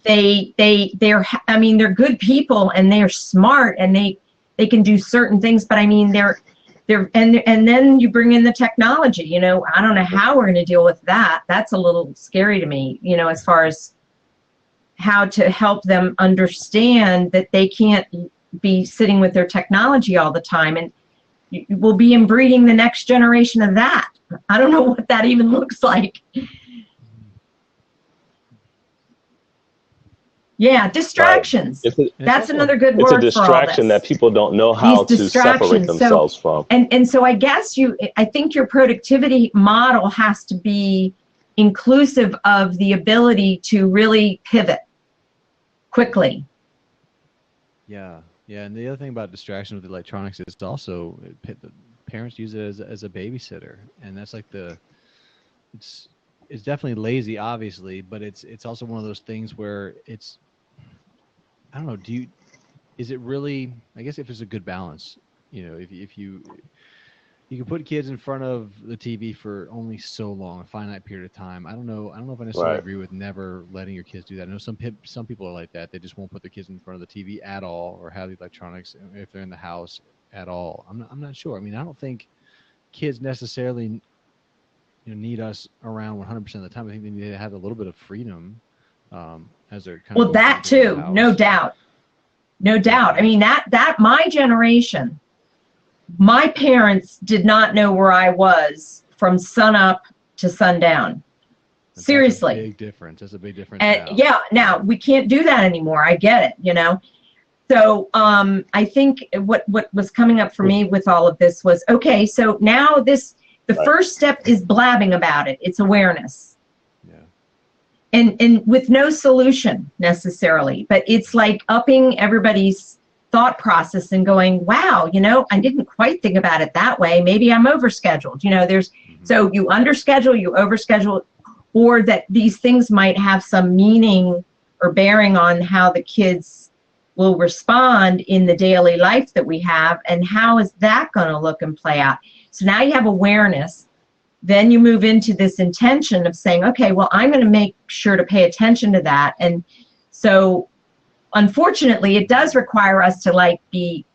They're good people and they're smart and they can do certain things, but I mean, and then you bring in the technology, I don't know how we're going to deal with that. That's a little scary to me, as far as how to help them understand that they can't be sitting with their technology all the time. And we'll be inbreeding the next generation of that. I don't know what that even looks like. Yeah, distractions. That's another good word for all this. It's a distraction that people don't know how to separate themselves from. And so I guess I think your productivity model has to be inclusive of the ability to really pivot quickly. Yeah, and the other thing about distraction with electronics is also the parents use it as a babysitter, and that's like it's definitely lazy, obviously, but it's also one of those things where I don't know, is it really, I guess if it's a good balance, if you can put kids in front of the TV for only so long, a finite period of time. I don't know if I necessarily agree with never letting your kids do that. I know some people are like that. They just won't put their kids in front of the TV at all, or have the electronics if they're in the house at all. I'm not sure. I mean, I don't think kids necessarily need us around 100% of the time. I think they need to have a little bit of freedom as they're kind of that too, no doubt. I mean, that my generation, my parents did not know where I was from sun up to sundown. Seriously. That's a big difference. That's a big difference. Now we can't do that anymore. I get it, So I think what was coming up for me with all of this was, okay, so now the first step is blabbing about it. It's awareness. Yeah. and with no solution necessarily, but it's like upping everybody's thought process and going, wow, I didn't quite think about it that way. Maybe I'm overscheduled. So you underschedule, you overschedule, or that these things might have some meaning or bearing on how the kids will respond in the daily life that we have, and how is that going to look and play out. So now you have awareness. Then you move into this intention of saying, okay, well, I'm going to make sure to pay attention to that. And so unfortunately, it does require us to be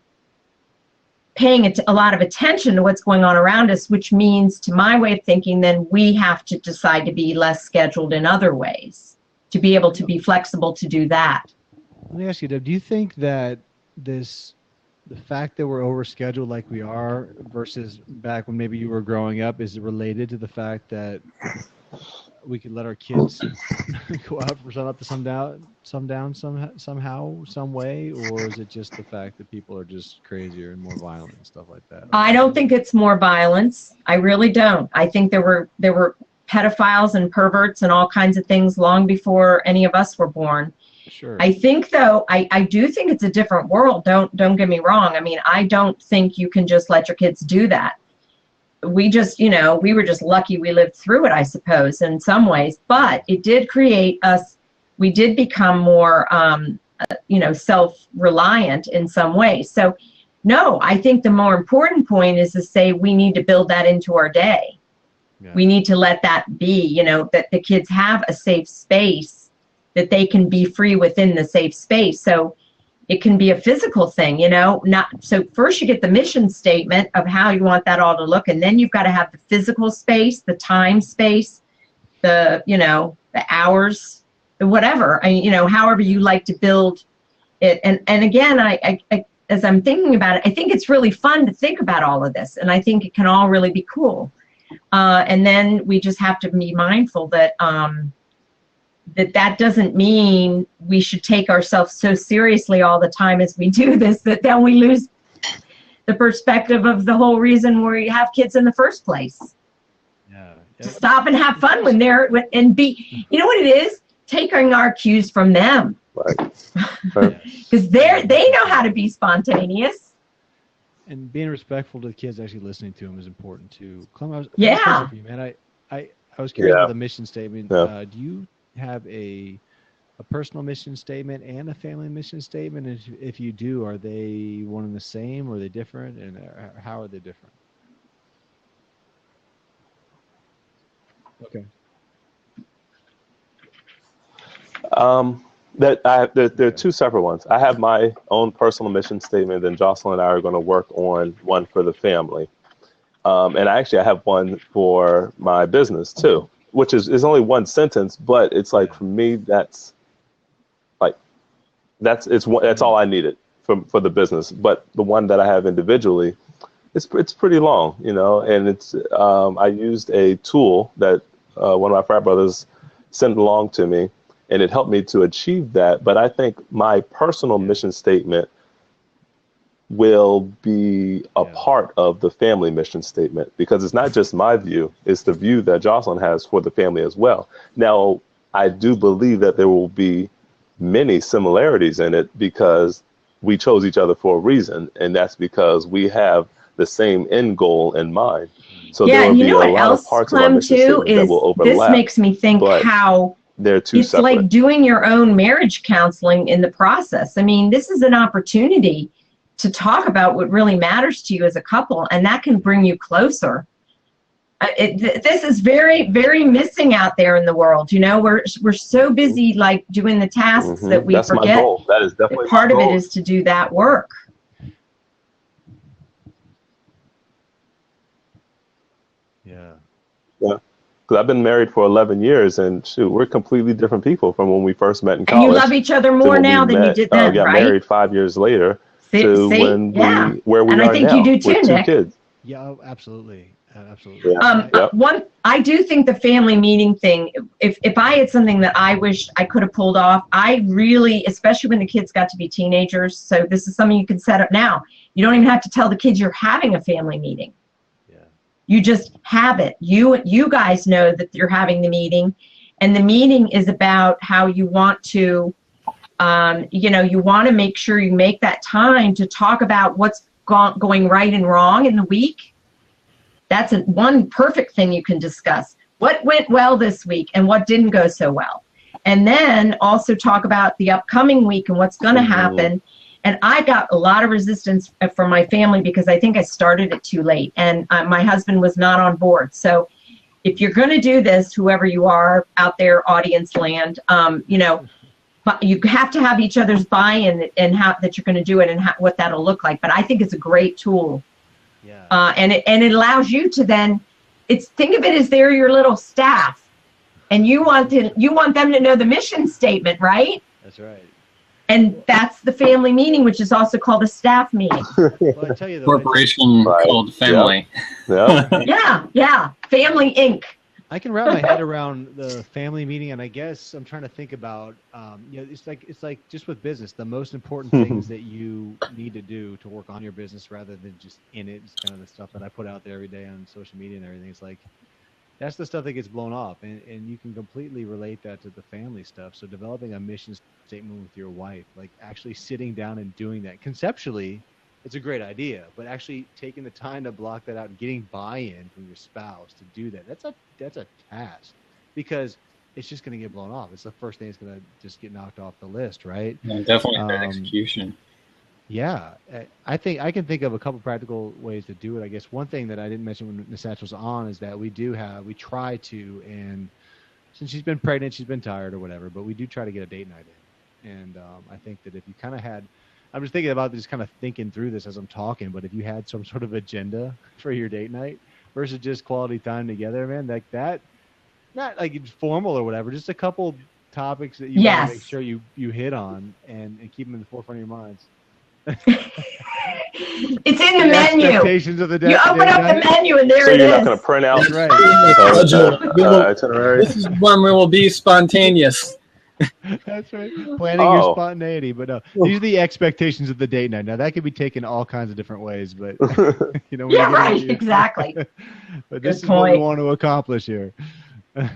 paying a lot of attention to what's going on around us, which means, to my way of thinking, then we have to decide to be less scheduled in other ways, to be able to be flexible to do that. Let me ask you, Deb, do you think that the fact that we're overscheduled like we are versus back when maybe you were growing up, is it related to the fact that we could let our kids go out from sun up to sundown somehow, some way, or is it just the fact that people are just crazier and more violent and stuff like that? I don't think it's more violence. I really don't. I think there were pedophiles and perverts and all kinds of things long before any of us were born. Sure. I think, though, I do think it's a different world. Don't get me wrong. I mean, I don't think you can just let your kids do that. We just, we were just lucky we lived through it, I suppose, in some ways. But it did create us. We did become more, self-reliant in some ways. So, no, I think the more important point is to say we need to build that into our day. Yeah. We need to let that be, that the kids have a safe space, that they can be free within the safe space. So it can be a physical thing, so first you get the mission statement of how you want that all to look. And then you've got to have the physical space, the time space, the hours, whatever, however you like to build it. And again, I as I'm thinking about it, I think it's really fun to think about all of this. And I think it can all really be cool. And then we just have to be mindful that, that doesn't mean we should take ourselves so seriously all the time as we do this, that then we lose the perspective of the whole reason we have kids in the first place. Yeah. To stop and have fun when they're, and be, you know what it is? Taking our cues from them. Right. Because they know how to be spontaneous. And being respectful to the kids, actually listening to them is important too. Clem, I was curious about the mission statement. Yeah. Do you have a personal mission statement and a family mission statement? And if you do, are they one and the same, or are they different, and how are they different? Okay. There are two separate ones. I have my own personal mission statement, and Jocelyn and I are going to work on one for the family. And I have one for my business too, which is only one sentence, but it's like, for me, that's all I needed for the business. But the one that I have individually, it's pretty long, and it's I used a tool that one of my frat brothers sent along to me, and it helped me to achieve that. But I think my personal mission statement will be a part of the family mission statement, because it's not just my view, it's the view that Jocelyn has for the family as well. Now, I do believe that there will be many similarities in it, because we chose each other for a reason, and that's because we have the same end goal in mind. So there will be a lot of parts of our mission statement that will overlap. This makes me think how they're two it's separate. like doing your own marriage counseling in the process. I mean, this is an opportunity to talk about what really matters to you as a couple, and that can bring you closer. This is very, very missing out there in the world. We're so busy doing the tasks that we forget. My goal. That is definitely part my of goal. it is to do that work. Yeah. Because I've been married for 11 years, and shoot, we're completely different people from when we first met in college. And you love each other more now than you did then, got right? married 5 years later where we and are I think now you do too, with 2 Nick. kids. Yeah, absolutely. Absolutely. Yeah. I do think the family meeting thing, if I had something that I wished I could have pulled off, I really, especially when the kids got to be teenagers, so this is something you can set up now. You don't even have to tell the kids you're having a family meeting. Yeah. You just have it. You guys know that you're having the meeting, And the meeting is about how you want to, you want to make sure you make that time to talk about what's going right and wrong in the week. That's one perfect thing you can discuss. What went well this week and what didn't go so well. And then also talk about the upcoming week and what's going to happen. And I got a lot of resistance from my family because I think I started it too late. And my husband was not on board. So if you're going to do this, whoever you are out there, audience land, you have to have each other's buy-in and how that you're going to do it and what that'll look like. But I think it's a great tool. Yeah. And it allows you to then, think of it as they're your little staff. And you want them to know the mission statement, right? That's right. And that's the family meeting, which is also called a staff meeting. Well, I tell you though, corporation called family. Yeah. Family Inc. I can wrap my head around the family meeting, and I guess I'm trying to think about, it's like just with business, the most important things that you need to do to work on your business rather than just in it. It's kind of the stuff that I put out there every day on social media and everything. It's like, that's the stuff that gets blown off, and you can completely relate that to the family stuff. So developing a mission statement with your wife, like actually sitting down and doing that. Conceptually, it's a great idea, but actually taking the time to block that out and getting buy-in from your spouse to do that, that's a task, because it's just going to get blown off. It's the first thing that's going to just get knocked off the list, right? Yeah, definitely that execution. Yeah, I think I can think of a couple practical ways to do it. I guess one thing that I didn't mention when Miss Satch was on is that we try to, and since she's been pregnant, she's been tired or whatever, but we do try to get a date night in. And I think that if you kind of I'm just thinking about this, kind of thinking through this as I'm talking, but if you had some sort of agenda for your date night versus just quality time together, man, like that, not like it's formal or whatever, just a couple topics that you want to make sure you hit on and keep them in the forefront of your minds. It's in the menu. Expectations of the day. You open up the menu and there it is. So you're not going to print out. That's right. Itinerary. This is when we will be spontaneous. That's right. Planning your spontaneity, but no, these are the expectations of the date night. Now that could be taken all kinds of different ways, but yeah, right, exactly. But this is what we want to accomplish here. I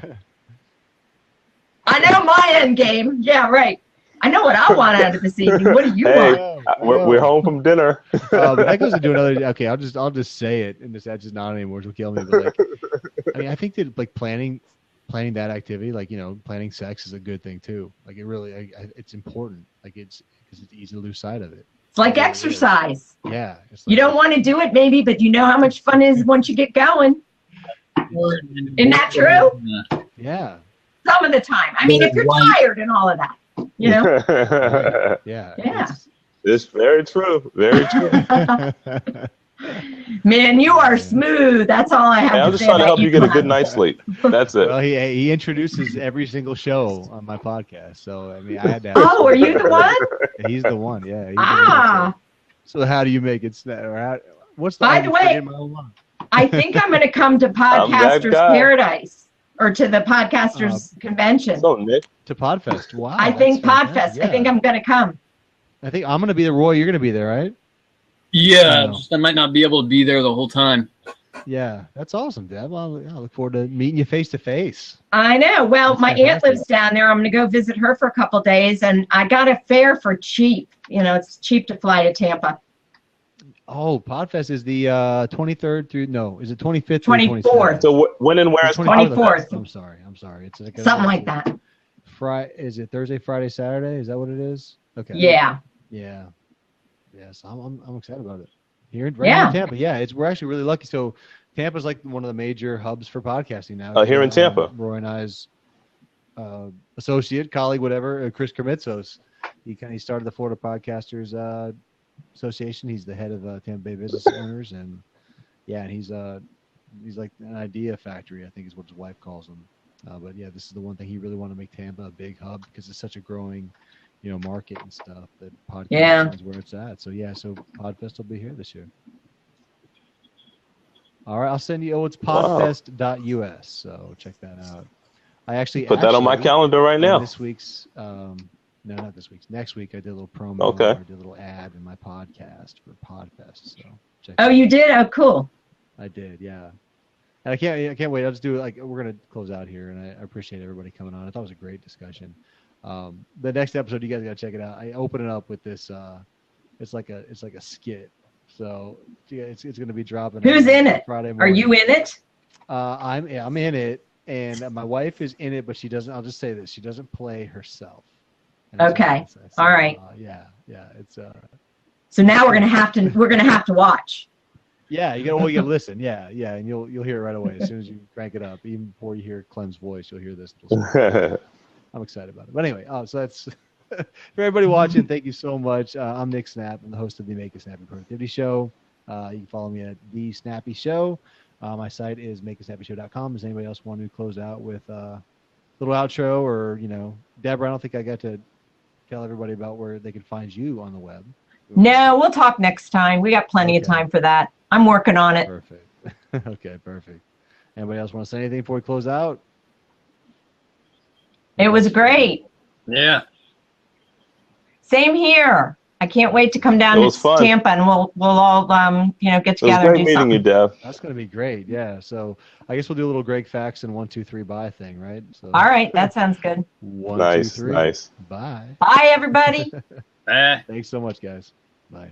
know my end game. Yeah, right. I know what I want out of this evening. What do you want? We're home from dinner. But that goes into another. Okay, I'll just say it, and that's just not anymore. She'll kill me. But like, I think that like planning that activity, like planning sex is a good thing too. Like it really, it's important. Like it's because it's easy to lose sight of it. It's like exercise. Yeah. You don't want to do it maybe, but you know how much fun it is once you get going. Isn't that true? Yeah. Some of the time. I mean, if you're tired and all of that. Right. Yeah. It's very true. Very true. Man, you are smooth. That's all I have to say. I'm just trying to help you get a good night's sleep. That's it. Well, he introduces every single show on my podcast, so I mean, I had to. Oh, are you the one? He's the one. Yeah. So how do you make it snap? Or what's the? By the way, I think I'm going to come to Podcasters Paradise. Or to the Podcasters Convention. So, Nick. To Podfest. Wow. I think Podfest. Yeah. I think I'm going to come. I think I'm going to be there. Roy, you're going to be there, right? Yeah, I might not be able to be there the whole time. Yeah, that's awesome, Deb. I look forward to meeting you face to face. I know. Well, that's my aunt lives down there. I'm going to go visit her for a couple of days, and I got a fare for cheap. It's cheap to fly to Tampa. Oh, Podfest is the 23rd through, no, is it 25th 24th. So when and where is 24th. I'm sorry. It's like something like that. Is it Thursday, Friday, Saturday? Is that what it is? Okay. Yeah. Yes, I'm excited about it. Here in Tampa. Yeah, we're actually really lucky. So Tampa's like one of the major hubs for podcasting now. Here in Tampa. Roy and I's associate, colleague, whatever, Chris Kermitzos. He started the Florida Podcasters Association. He's the head of Tampa Bay Business Owners, and he's like an idea factory, I think is what his wife calls him. But yeah, this is the one thing he really wanted to make Tampa a big hub because it's such a growing, market and stuff that podcasting is where it's at. So so Podfest will be here this year. All right, I'll send you. It's podfest.us. So check that out. I actually put that on my calendar right now. This week's. No, not this week's. Next week, I did a little promo. Okay. Or did a little ad in my podcast for Podfest. So check you did? Oh, cool. I did, yeah. And I can't wait. I'll just do it. Like, we're gonna close out here, and I appreciate everybody coming on. I thought it was a great discussion. The next episode, you guys gotta check it out. I open it up with this. It's like a skit. So yeah, it's gonna be dropping. Who's in it? Friday morning. Are you in it? I'm in it, and my wife is in it, but she doesn't. I'll just say this: she doesn't play herself. Okay. All right. Yeah. It's So now we're gonna have to watch. Yeah, you gotta listen. Yeah, and you'll hear it right away as soon as you crank it up. Even before you hear Clem's voice, you'll hear this. I'm excited about it. But anyway, so that's for everybody watching. Thank you so much. I'm Nick Snap. I'm the host of the Make a Snappy Productivity Show. You can follow me at The Snappy Show. My site is makeasnappyshow.com. Does anybody else want to close out with a little outro, or Deborah? I don't think I got to tell everybody about where they can find you on the web. No, we'll talk next time. We got plenty of time for that. I'm working on it. Perfect. Okay, perfect. Anybody else want to say anything before we close out? It was great. Yeah. Same here. I can't wait to come down to Tampa, and we'll all get together and do something. You, Dev. That's gonna be great. Yeah. So I guess we'll do a little Greg Facts and 1, 2, 3 bye thing, right? So, all right, that sounds good. 1, nice, 2, 3. nice. Bye. Bye, everybody. Thanks so much, guys. Bye.